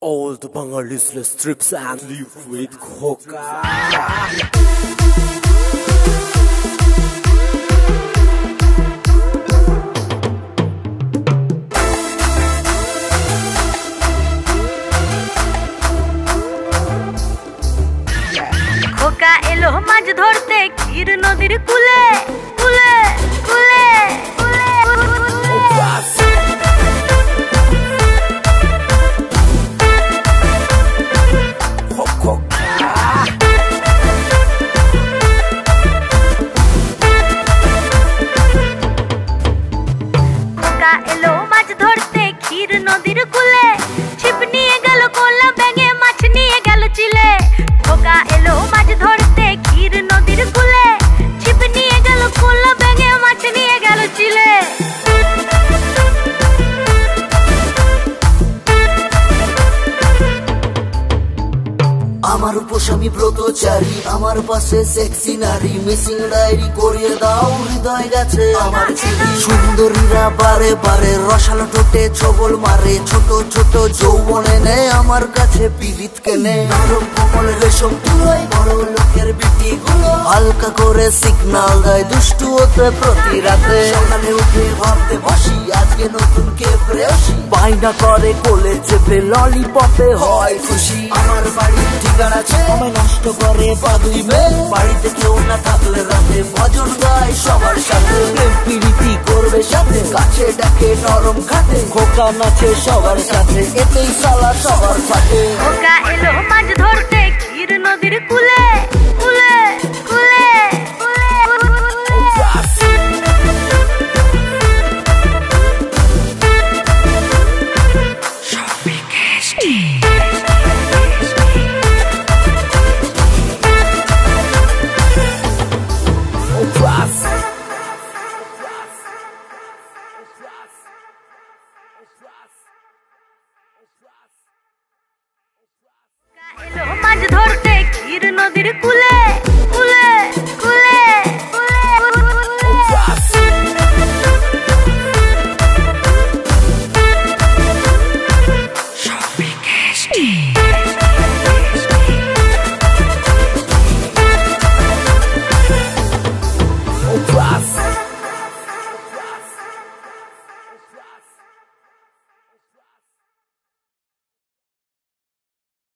All the Bengalis strips and live with Khoka. খোকা এলো মাছ ধরতে ক্ষীর নদীর কুলে কুলে কুলে খোকা এলো মাছ ধরতে ক্ষীর নদীর কুলে ছিপ নিয়ে গেল কোলা ব্যাঙে মাছ নিয়ে গেল চিলে খোকা এলো মাছ ধরতে ক্ষীর নদীর কুলে ছিপ নিয়ে গেল কোলা ব্যাঙে মাছ নিয়ে গেল চিলে আমার উপস্বামী ব্রতচারী আমার পাশে সেক্সি নারী মিসিং ডায়েরি করিয়ে দাও হৃদয় গেছে আমার সুন্দরীরা বারে বারে রসালো ঠোঁটে ছবল মারে ছোট ছোট যৌবনে নেয় আমার কাছে পীড়িত কেনে নরম কোমল রেশম তুলোয় বড় লোকের বিটি গুলো হালকা করে সিগন্যাল দেয় দুষ্টু হতে প্রতি রাতে সকালে উঠে ভাবতে বসি আজকে নতুন কে প্রেয়সী বাইনা করে কোলে চেপে ললিপপে হয় খুশি আমার বাড়ি আমায় নষ্ট করে বাদুই মেয়ে বাড়িতে কেউ না থাকলে রাতে ভজন গায় সবার সাথে প্রেম প্রীতি করবে সাথে কাছে ডাকে নরম খাটে খোকা নাচে সবার সাথে এতেই সালা সবার সাথে খোকা এলো মাছ ধরতে ক্ষীর নদীর কুলে